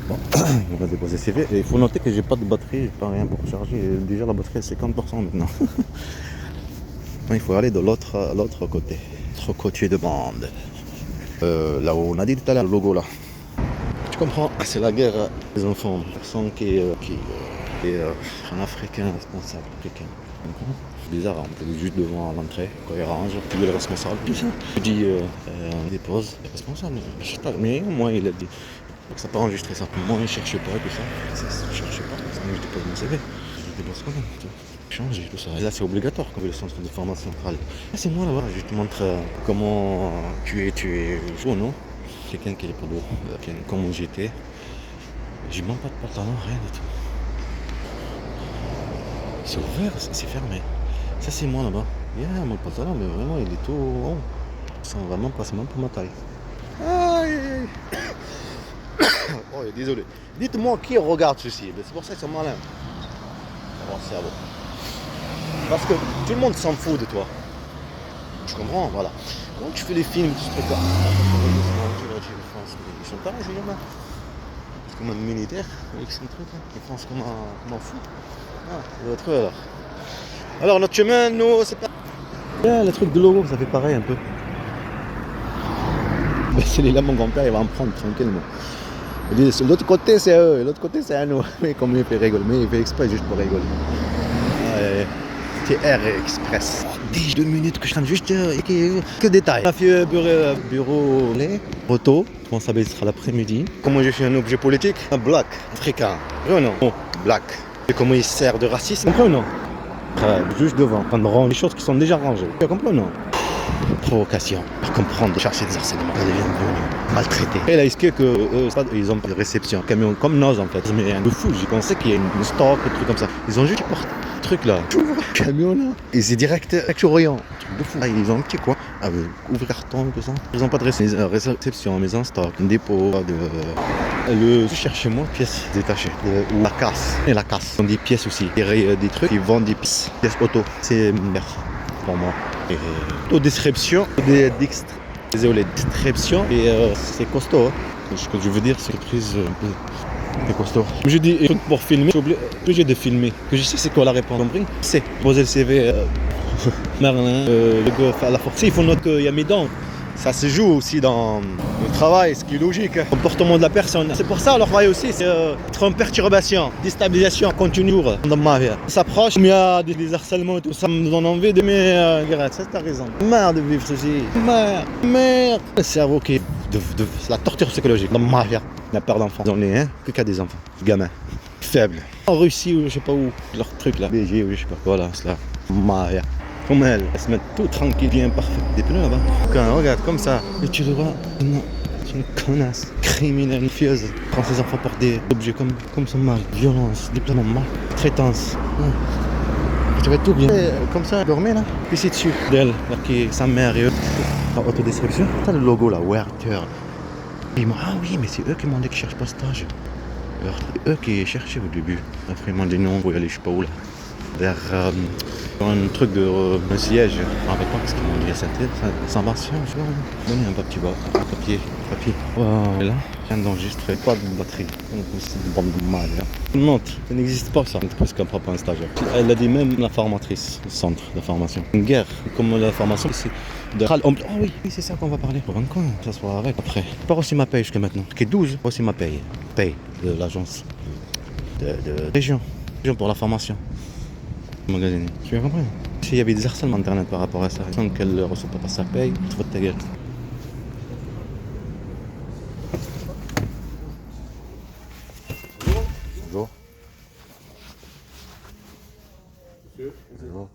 Bon, on va déposer CV. Et il faut noter que j'ai pas de batterie, j'ai pas rien pour charger. Déjà la batterie est 50% maintenant. Il faut aller de l'autre côté. L'autre côté de bande. Là où on a dit tout à l'heure, le logo là. Tu comprends? C'est la guerre des enfants. Personne qui est un Africain responsable. Africain. Bizarre, on est juste devant l'entrée, quand il range, il est le responsable. Je dis, on dépose, le responsable. Je sais pas, mais moi il a dit. Donc ça peut enregistrer ça. Moi je ne cherche pas tout ça. Je ne cherche pas, je dépose mon CV. Je dépose quand même. Change et tout ça. Et là c'est obligatoire quand le centre de formation centrale. Là c'est moi là-bas, je te montre comment tu es chaud, non? Quelqu'un qui est pour dos, comment j'étais. J'ai même pas de pantalon, rien du tout. C'est ouvert, c'est fermé. Ça c'est moi là-bas. Mon pantalon, mais vraiment il est tout haut. Ça va vraiment passer même pour ma taille. Aïe. Oh, désolé. Dites-moi qui regarde ceci. C'est pour ça qu'ils sont malins. Oh, cerveau. Parce que tout le monde s'en fout de toi. Tu comprends? Voilà. Quand tu fais des films, tu te prépares. Ils sont pas là. C'est comme un militaire avec son truc. Ils pensent comme un fou. Ah, le truc alors. Alors notre chemin, nous, c'est pas. Le truc de logo, ça fait pareil un peu. Mais c'est là, mon grand-père, il va en prendre tranquillement. Il dit, l'autre côté c'est eux, et l'autre côté c'est à nous. Mais comme il fait rigoler, mais il fait exprès juste pour rigoler. TR Express. 10 2 minutes que je traîne juste que détail. On a fait bureau lait, auto, responsable sera l'après-midi. Comment j'ai fait un objet politique? Un black, africain. Oui ou non? Oh, black. Et comment il sert de racisme? Compris ou non? Juste devant, prendre les choses qui sont déjà rangées. Tu comprends ou non? Provocation, pour comprendre, chercher des harcèlements, ils deviennent venus maltraités. Et là, est-ce que ils ont pas de réception, camion comme nos en fait. Mais un de fou, j'ai pensé qu'il y a une stock, un truc comme ça. Ils ont juste porté un truc là, camion là, et c'est direct sur Orient. Un truc de fou. Ah, ils ont un petit quoi, ouvrir ton, tout ça. Ils ont pas de réception, mais un stock, un dépôt de. Cherchez-moi pièces détachées, ou la casse. Et la casse. Ils ont des pièces aussi, des trucs, ils vendent des pièces auto. C'est merde pour moi. Et description, désolé, description, et c'est costaud. Hein. Ce que je veux dire, c'est une prise un peu costaud. Je dis pour filmer, je suis obligé de filmer. Que je sais c'est quoi la réponse, compris? C'est poser le CV, Merlin, le golf à la force. Il faut noter qu'il y a mes dents. Ça se joue aussi dans le travail, ce qui est logique. Le comportement de la personne. C'est pour ça, leur travail aussi, c'est être en perturbation, déstabilisation continue dans ma vie. Ça s'approche, mais il y a des harcèlements et tout ça, me donne envie de mais ça t'as raison. Merde de vivre ceci. Merde. Le cerveau qui est c'est la torture psychologique dans ma vie. Il y a peur d'enfants. J'en ai un, que des enfants. Gamins. Faibles. En Russie ou je sais pas où. Leur truc là. BG ou je sais pas quoi là. C'est là. Ma vie. Comme elle se met tout tranquille, bien parfait. Des pneus là-bas. Quand regarde comme ça, et tu le vois, non, c'est une connasse, criminelle, fieuse. Prend ses enfants pour des objets comme son mari. Violence, déploiement mal, traitance. Tu vas tout bien. Et, comme ça, elle dormait là, puis c'est dessus d'elle, qui est sa mère et eux. En autodestruction. T'as le logo là, Werther. Ils m'ont ah oui, mais c'est eux qui m'ont dit qu'ils cherchent pas stage. C'est eux qui cherchaient au début. Après ils m'ont dit non, vous y aller, je sais pas où là. Vers un truc de un siège, je ne me rappelle pas ce qu'ils m'ont dit, ça va, je vais donner un papier. Et là, je viens d'enregistrer, pas de batterie, c'est une bande de mal. Non, ça n'existe pas ça, parce qu'on ne prend pas un stagiaire. Elle a dit même la formatrice, le centre de formation. Une guerre, comme la formation, c'est de... Oh oui, c'est ça qu'on va parler. Pour un con, ça soit avec après. Pas aussi ma paye jusqu'à maintenant, qui est 12, aussi ma paye de l'agence de région pour la formation. Magazine. Tu as compris? S'il y avait des harcèlements internet par rapport à ça, sans qu'elle ne reçoit pas sa paye, tu vas de ta gueule. Bonjour. Bonjour.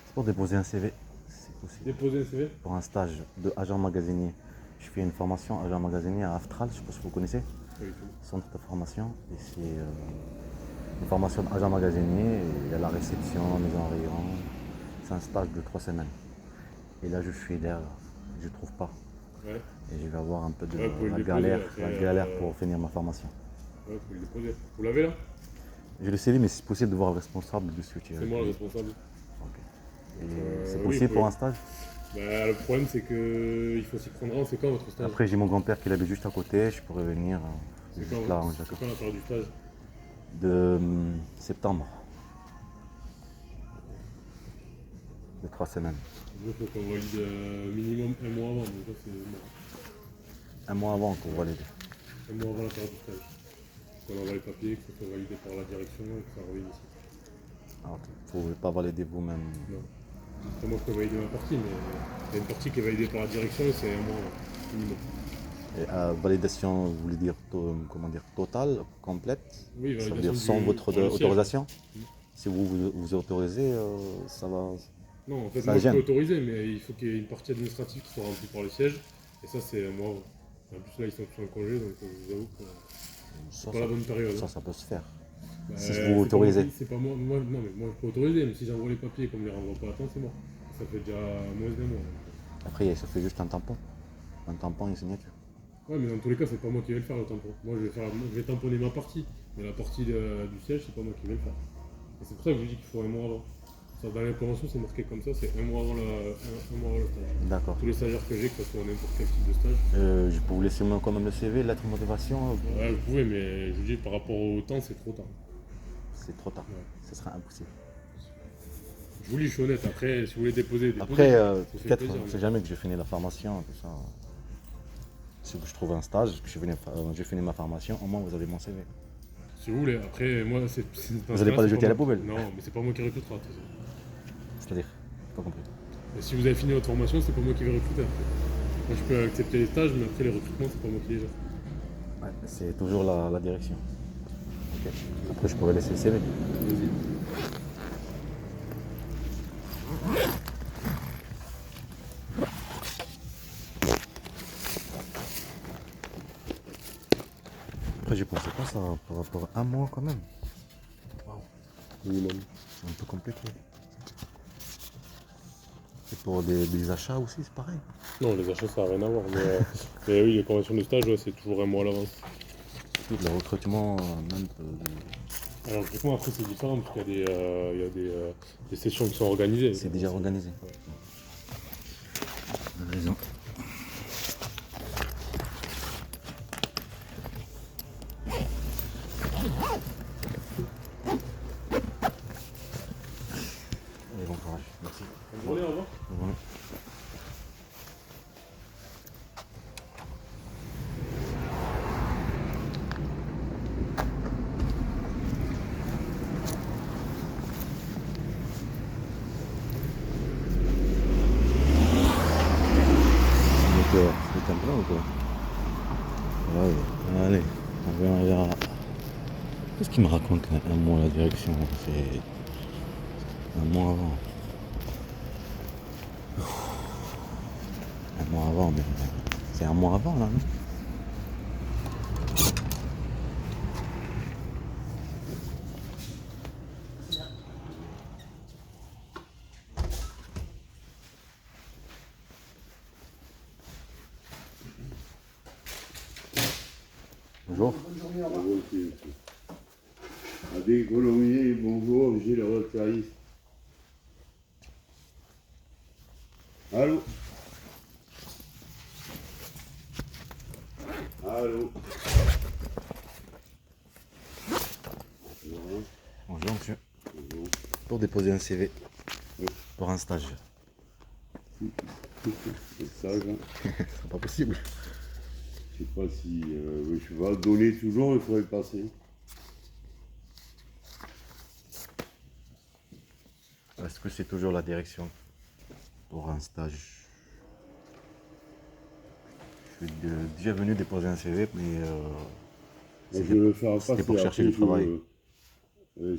C'est pour déposer un CV, c'est possible. Déposer un CV? Pour un stage de agent magasinier. Je fais une formation agent magasinier à Aftral, je ne sais pas si vous connaissez. Pas du tout. Centre de formation. Et c'est une formation d'agent magasinier. Il y a la réception, la mise en rayon. C'est un stage de 3 semaines. Et là, je suis là, je ne trouve pas. Ouais. Et je vais avoir un peu de galère pour finir ma formation. Ouais, faut le déposer. Vous l'avez là? Je le sais, mais c'est possible de voir le responsable dessus. C'est moi le responsable. Okay. Et c'est oui, possible pour un stage? Bah, le problème, c'est que il faut s'y prendre un. C'est quand votre stage? Après, j'ai mon grand-père qui habite juste à côté, je pourrais venir C'est juste quand, là en c'est Jacques. quand la période du stage? De septembre, de 3 semaines. Il faut qu'on valide minimum un mois avant. Donc, ça, c'est mort. Un mois avant qu'on voit les deux. Un mois avant la période du stage. Qu'on envoie les papiers, que ça soit validé par la direction et que ça revienne ici. Alors, vous ne pouvez pas valider vous-même. Non. Après, moi, je peux valider ma partie, mais il y a une partie qui est validée par la direction et c'est un mois minimum. Et validation, vous voulez dire comment dire, totale, complète? Oui, Ça veut validation dire sans votre pour le siège. autorisation? Si vous autorisez, ça va. Non, en fait, Ça moi, je gêne. peux autoriser, mais il faut qu'il y ait une partie administrative qui soit remplie par le siège. Et ça, c'est un mois avant. En plus, là, ils sont tous en congé, donc je vous avoue que Ça, c'est pas la bonne période. ça peut se faire. Bah, Si c'est vous pas autorisez. moi, c'est pas moi, non, mais moi, je peux autoriser, mais si j'envoie les papiers et qu'on me les renvoie pas à temps, c'est mort. Ça fait déjà moins d'un mois. Après, il se fait juste un tampon. Un tampon et une signature. Ouais, mais dans tous les cas, c'est pas moi qui vais le faire, le tampon. Moi, je vais tamponner ma partie. Mais la partie du siège, c'est pas moi qui vais le faire. Et c'est pour ça que je vous dis qu'il faut un mois avant. Ça, dans la convention, c'est marqué comme ça, c'est un mois avant un mois avant le stage. D'accord. Tous les stagiaires que j'ai, que ce soit n'importe quel type de stage. Je peux vous laisser quand même le CV, lettre de motivation. Ouais, vous pouvez, mais je vous dis, par rapport au temps, c'est trop tard. C'est trop tard. Ouais. Ce sera impossible. Je vous dis, je suis honnête. Après, si vous voulez déposer. Après, ça fait peut-être, plaisir, on ne mais- sait jamais que je finis la formation, tout ça. Si je trouve un stage, que je finis ma formation, au moins vous avez mon CV. Si vous voulez. Après, moi, c'est. Vous allez pas le jeter à la poubelle? Non, mais c'est pas moi qui recrutera. de toute façon. C'est-à-dire, pas compris. Et si vous avez fini votre formation, c'est pas moi qui vais recruter. Après. Moi, je peux accepter les stages, mais après, les recrutements, c'est pas moi qui les gère. Ouais, c'est toujours la direction. Ok. Après, je pourrais laisser le CV. Vas-y. Après, je pensais pas ça par rapport à un mois quand même. Minimum. C'est un peu compliqué. Et pour des achats aussi, c'est pareil. Non, les achats, ça n'a rien à voir. Mais oui, les conventions de stage, ouais, c'est toujours un mois à l'avance. Le recrutement, même. Alors, le recrutement, après, c'est différent parce qu'il y a des sessions qui sont organisées. C'est déjà organisé. Ouais. Vous avez raison. Allez, bon courage. Merci. Bonne journée, au revoir. Bonne journée. C'est un plan ou quoi? Ouais, allez, on verra. Qu'est-ce qu'il me raconte un mois la direction? C'est un mois avant. Un mois avant, mais c'est un mois avant là, non? Bonjour. Avec Colombier, bonjour, j'ai le retariste. Allô? Allô? Bonjour monsieur. Bonjour. Pour déposer un CV Oui. pour un stage. C'est ça, hein. C'est pas possible. Je sais pas si je vais donner toujours, il faudrait passer. Est-ce que c'est toujours la direction pour un stage? Je suis déjà venu déposer un CV, mais Moi, je le ferai pas. c'était pour c'est chercher après du travail.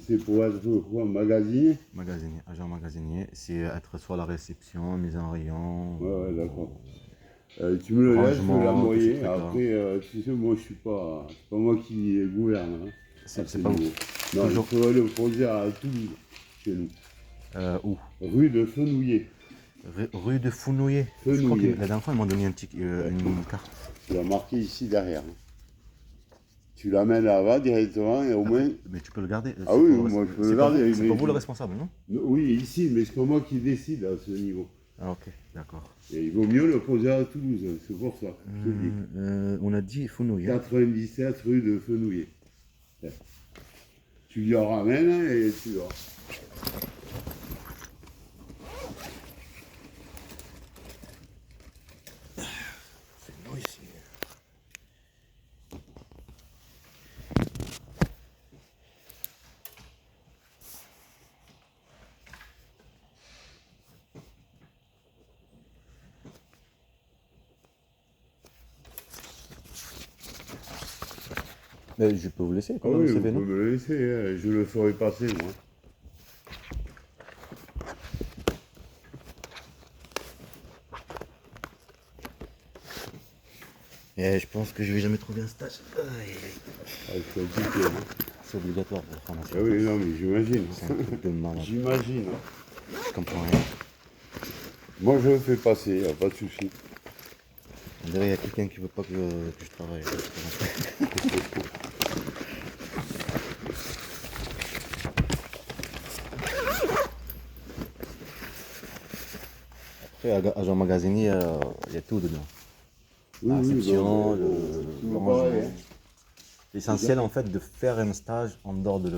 C'est pour être quoi, magasinier? Magasinier, agent magasinier, c'est être soit à la réception, mise en rayon. Ouais, d'accord. Tu me le laisses, je vais Rangement, la tous ces moyer. trucs-là. Après, tu sais, moi, je suis pas, c'est pas moi qui gouverne. Hein, C'est à ce pas vous. niveau. Non, Toujours. il faudrait le poser à Toulouse, chez nous. Où? Rue de Fenouillet. Rue de Founouillet. Je crois que Fenouillet. la dernière fois, ils m'ont donné une carte. Tu l'as marqué ici derrière. Tu l'amènes là-bas directement et au moins. Mais tu peux le garder. Oui, moi, je peux le garder, C'est mais pas vous je- le responsable, non? Oui, ici, mais c'est pas moi qui décide à ce niveau. Ah ok, d'accord. Et il vaut mieux le poser à Toulouse, c'est pour ça. Je te dis. On a dit Fenouil. 97 rue de Fenouillet. Tu lui en ramènes et tu vas. Fenouil, c'est... Mais je peux vous laisser Ah quand même oui, le vous CV, pouvez non? me le laisser, hein, je le ferai passer, moi. Et je pense que je vais jamais trouver un stage. Aïe, aïe, aïe. Ah, c'est compliqué, hein. C'est obligatoire pour la formation. Ah oui, non, mais j'imagine. C'est un truc de malade. J'imagine. Je comprends rien. Moi, je le fais passer, y a pas de souci. On dirait qu'il y a quelqu'un qui veut pas que je travaille. Après, agent magasinier, il y a tout dedans. La réception, bah, le toujours rangement. pareil, hein. L'essentiel en fait de faire un stage en dehors de